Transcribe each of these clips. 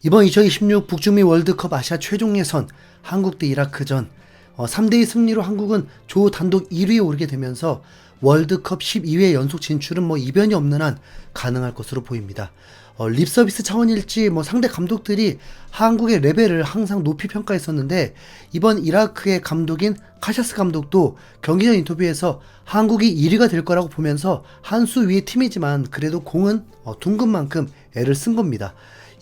이번 2026 북중미 월드컵 아시아 최종 예선 한국 대 이라크전 3대2 승리로 한국은 조 단독 1위에 오르게 되면서 월드컵 12회 연속 진출은 이변이 없는 한 가능할 것으로 보입니다. 립서비스 차원일지 상대 감독들이 한국의 레벨을 항상 높이 평가했었는데, 이번 이라크의 감독인 카샤스 감독도 경기 전 인터뷰에서 한국이 1위가 될 거라고 보면서 한 수 위의 팀이지만 그래도 공은 둥근 만큼 애를 쓴 겁니다.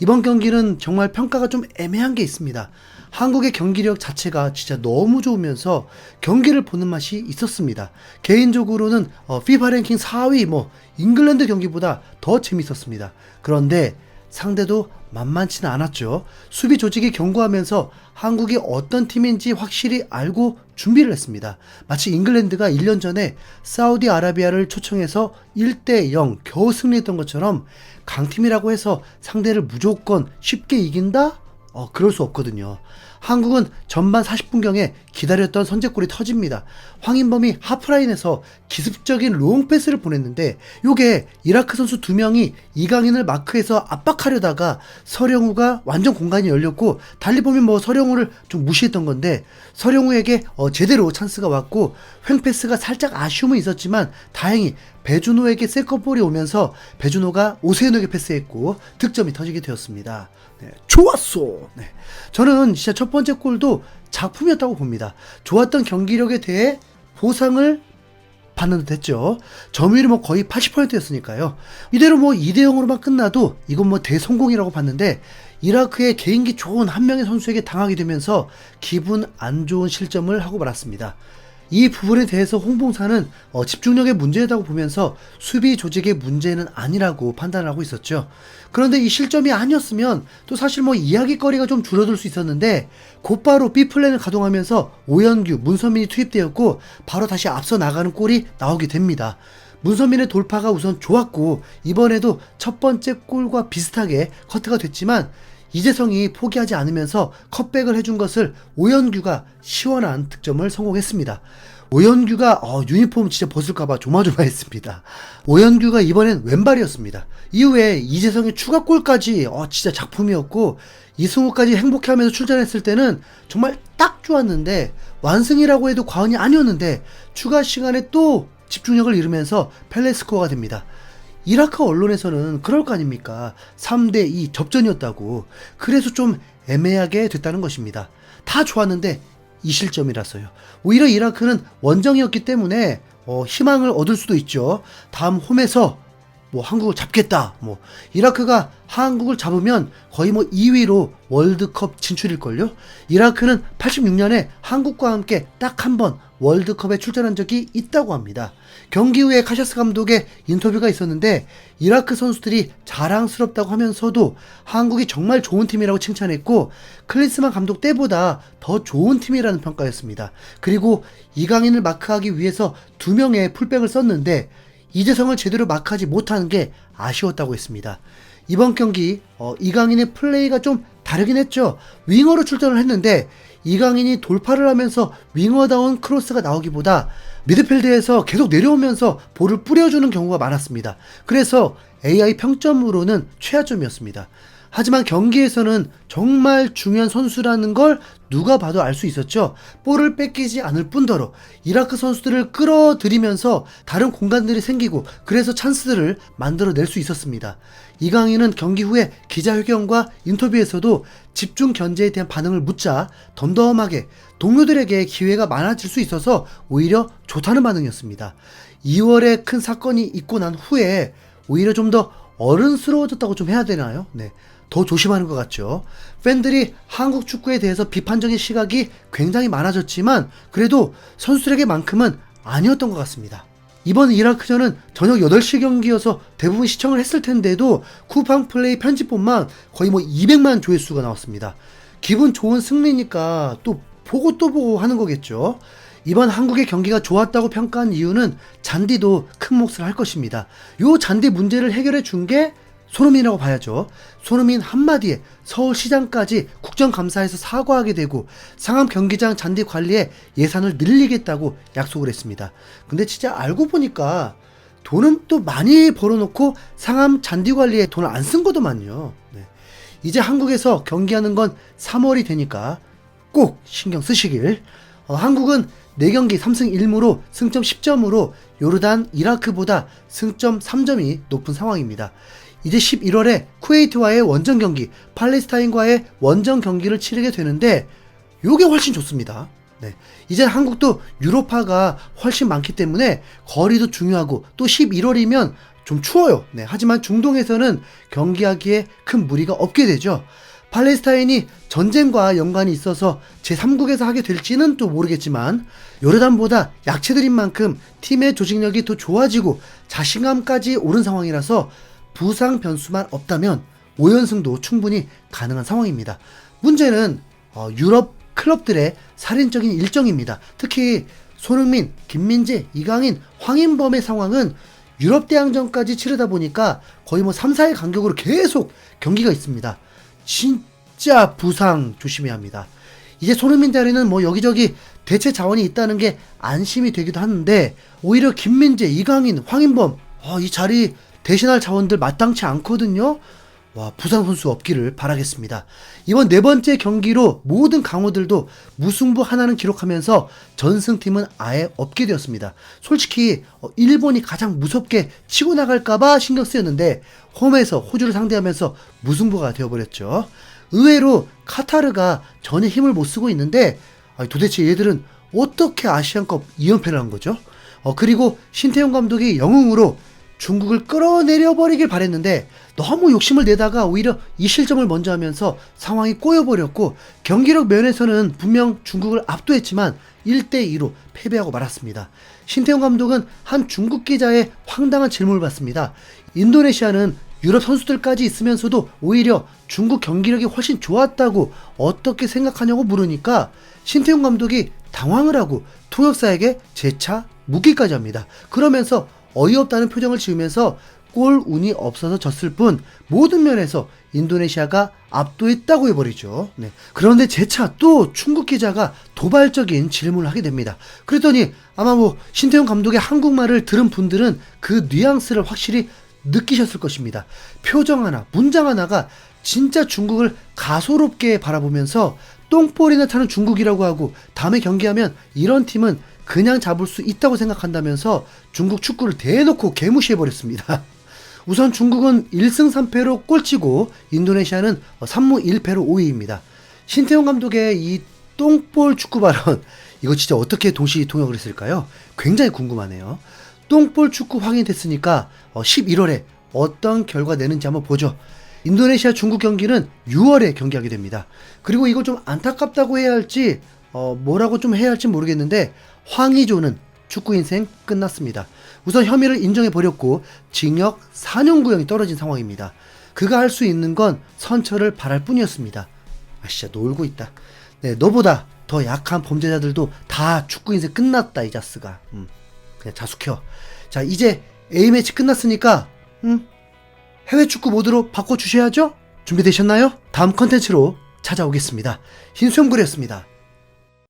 이번 경기는 정말 평가가 좀 애매한 게 있습니다. 한국의 경기력 자체가 진짜 너무 좋으면서 경기를 보는 맛이 있었습니다. 개인적으로는 FIFA 랭킹 4위 잉글랜드 경기보다 더 재밌었습니다. 그런데 상대도 만만치는 않았죠. 수비 조직이 견고하면서 한국이 어떤 팀인지 확실히 알고 준비를 했습니다. 마치 잉글랜드가 1년 전에 사우디아라비아를 초청해서 1대0 겨우 승리했던 것처럼 강팀이라고 해서 상대를 무조건 쉽게 이긴다? 그럴 수 없거든요. 한국은 전반 40분경에 기다렸던 선제골이 터집니다. 황인범이 하프라인에서 기습적인 롱패스를 보냈는데, 요게 이라크 선수 2명이 이강인을 마크해서 압박하려다가 서령우가 완전 공간이 열렸고, 달리 보면 서령우를 좀 무시했던 건데, 서령우에게 제대로 찬스가 왔고 횡패스가 살짝 아쉬움은 있었지만 다행히 배준호에게 세컨볼이 오면서 배준호가 오세훈에게 패스했고 득점이 터지게 되었습니다. 네, 좋았어. 네. 저는 진짜 첫 번째 골도 작품이었다고 봅니다. 좋았던 경기력에 대해 보상을 받는 듯 했죠. 점유율이 거의 80%였으니까요. 이대로 2대0으로만 끝나도 이건 대성공이라고 봤는데, 이라크의 개인기 좋은 한 명의 선수에게 당하게 되면서 기분 안 좋은 실점을 하고 말았습니다. 이 부분에 대해서 홍봉사는 집중력의 문제라고 보면서 수비 조직의 문제는 아니라고 판단하고 있었죠. 그런데 이 실점이 아니었으면 또 사실 이야기거리가 좀 줄어들 수 있었는데, 곧바로 B플랜을 가동하면서 오연규, 문선민이 투입되었고 바로 다시 앞서 나가는 골이 나오게 됩니다. 문선민의 돌파가 우선 좋았고 이번에도 첫 번째 골과 비슷하게 커트가 됐지만 이재성이 포기하지 않으면서 컷백을 해준 것을 오연규가 시원한 득점을 성공했습니다. 오연규가 유니폼 진짜 벗을까봐 조마조마했습니다. 오연규가 이번엔 왼발이었습니다. 이후에 이재성의 추가골까지 진짜 작품이었고, 이승우까지 행복해하면서 출전했을 때는 정말 딱 좋았는데, 완승이라고 해도 과언이 아니었는데 추가 시간에 또 집중력을 잃으면서 펠레스코어가 됩니다. 이라크 언론에서는 그럴 거 아닙니까? 3대2 접전이었다고. 그래서 좀 애매하게 됐다는 것입니다. 다 좋았는데 이 실점이라서요. 오히려 이라크는 원정이었기 때문에 희망을 얻을 수도 있죠. 다음 홈에서 한국을 잡겠다. 이라크가 한국을 잡으면 거의 2위로 월드컵 진출일걸요? 이라크는 86년에 한국과 함께 딱 한 번 월드컵에 출전한 적이 있다고 합니다. 경기 후에 카샤스 감독의 인터뷰가 있었는데, 이라크 선수들이 자랑스럽다고 하면서도 한국이 정말 좋은 팀이라고 칭찬했고, 클린스만 감독 때보다 더 좋은 팀이라는 평가였습니다. 그리고 이강인을 마크하기 위해서 2명의 풀백을 썼는데 이재성을 제대로 마크하지 못하는 게 아쉬웠다고 했습니다. 이번 경기 이강인의 플레이가 좀 다르긴 했죠. 윙어로 출전을 했는데 이강인이 돌파를 하면서 윙어다운 크로스가 나오기보다 미드필드에서 계속 내려오면서 볼을 뿌려주는 경우가 많았습니다. 그래서 AI 평점으로는 최하점이었습니다. 하지만 경기에서는 정말 중요한 선수라는 걸 누가 봐도 알 수 있었죠. 볼을 뺏기지 않을 뿐더러 이라크 선수들을 끌어들이면서 다른 공간들이 생기고, 그래서 찬스들을 만들어낼 수 있었습니다. 이강인은 경기 후에 기자회견과 인터뷰에서도 집중 견제에 대한 반응을 묻자 덤덤하게 동료들에게 기회가 많아질 수 있어서 오히려 좋다는 반응이었습니다. 2월에 큰 사건이 있고 난 후에 오히려 좀 더 어른스러워졌다고 좀 해야 되나요? 네. 더 조심하는 것 같죠. 팬들이 한국 축구에 대해서 비판적인 시각이 굉장히 많아졌지만 그래도 선수들에게만큼은 아니었던 것 같습니다. 이번 이라크전은 저녁 8시 경기여서 대부분 시청을 했을 텐데도 쿠팡 플레이 편집본만 거의 200만 조회수가 나왔습니다. 기분 좋은 승리니까 또 보고 하는 거겠죠. 이번 한국의 경기가 좋았다고 평가한 이유는 잔디도 큰 몫을 할 것입니다. 요 잔디 문제를 해결해 준 게 손흥민이라고 봐야죠. 손흥민 한마디에 서울시장까지 국정감사에서 사과하게 되고 상암 경기장 잔디 관리에 예산을 늘리겠다고 약속을 했습니다. 근데 진짜 알고 보니까 돈은 또 많이 벌어놓고 상암 잔디 관리에 돈을 안 쓴 것도 많요. 네. 이제 한국에서 경기하는 건 3월이 되니까 꼭 신경 쓰시길. 한국은 4경기 3승 1무로 승점 10점으로 요르단, 이라크보다 승점 3점이 높은 상황입니다. 이제 11월에 쿠웨이트와의 원정 경기, 팔레스타인과의 원정 경기를 치르게 되는데 요게 훨씬 좋습니다. 네. 이제 한국도 유로파가 훨씬 많기 때문에 거리도 중요하고 또 11월이면 좀 추워요. 네. 하지만 중동에서는 경기하기에 큰 무리가 없게 되죠. 팔레스타인이 전쟁과 연관이 있어서 제3국에서 하게 될지는 또 모르겠지만 요르단보다 약체들인 만큼 팀의 조직력이 더 좋아지고 자신감까지 오른 상황이라서 부상 변수만 없다면 5연승도 충분히 가능한 상황입니다. 문제는 유럽 클럽들의 살인적인 일정입니다. 특히 손흥민, 김민재, 이강인, 황인범의 상황은 유럽 대항전까지 치르다 보니까 거의 3, 4일 간격으로 계속 경기가 있습니다. 진짜 부상 조심해야 합니다. 이제 손흥민 자리는 여기저기 대체 자원이 있다는 게 안심이 되기도 하는데 오히려 김민재, 이강인, 황인범 이 자리 대신할 자원들 마땅치 않거든요. 부상 선수 없기를 바라겠습니다. 이번 4번째 경기로 모든 강호들도 무승부 하나는 기록하면서 전승팀은 아예 없게 되었습니다. 솔직히 일본이 가장 무섭게 치고 나갈까봐 신경 쓰였는데 홈에서 호주를 상대하면서 무승부가 되어버렸죠. 의외로 카타르가 전혀 힘을 못 쓰고 있는데 도대체 얘들은 어떻게 아시안컵 2연패를 한 거죠? 그리고 신태용 감독이 영웅으로 중국을 끌어내려버리길 바랬는데 너무 욕심을 내다가 오히려 이 실점을 먼저 하면서 상황이 꼬여버렸고 경기력 면에서는 분명 중국을 압도했지만 1대2로 패배하고 말았습니다. 신태용 감독은 한 중국 기자의 황당한 질문을 받습니다. 인도네시아는 유럽 선수들까지 있으면서도 오히려 중국 경기력이 훨씬 좋았다고 어떻게 생각하냐고 물으니까 신태용 감독이 당황을 하고 통역사에게 재차 묻기까지 합니다. 그러면서 어이없다는 표정을 지으면서 골 운이 없어서 졌을 뿐 모든 면에서 인도네시아가 압도했다고 해버리죠. 네. 그런데 재차 또 중국 기자가 도발적인 질문을 하게 됩니다. 그랬더니 아마 신태용 감독의 한국말을 들은 분들은 그 뉘앙스를 확실히 느끼셨을 것입니다. 표정 하나, 문장 하나가 진짜 중국을 가소롭게 바라보면서 똥볼이나 타는 중국이라고 하고 다음에 경기하면 이런 팀은 그냥 잡을 수 있다고 생각한다면서 중국 축구를 대놓고 개무시해버렸습니다. 우선 중국은 1승 3패로 꼴찌고 인도네시아는 3무 1패로 5위입니다. 신태용 감독의 이 똥볼 축구 발언 이거 진짜 어떻게 동시 통역을 했을까요? 굉장히 궁금하네요. 똥볼 축구 확인됐으니까 11월에 어떤 결과 내는지 한번 보죠. 인도네시아 중국 경기는 6월에 경기하게 됩니다. 그리고 이거 좀 안타깝다고 해야 할지 뭐라고 좀 해야 할지 모르겠는데 황의조는 축구 인생 끝났습니다. 우선 혐의를 인정해버렸고 징역 4년 구형이 떨어진 상황입니다. 그가 할 수 있는 건 선처를 바랄 뿐이었습니다. 진짜 놀고 있다. 네, 너보다 더 약한 범죄자들도 다 축구 인생 끝났다 이 자스가. 그냥 자숙혀. 자, 이제 A매치 끝났으니까 해외 축구 모드로 바꿔주셔야죠? 준비되셨나요? 다음 컨텐츠로 찾아오겠습니다. 흰수염구리였습니다.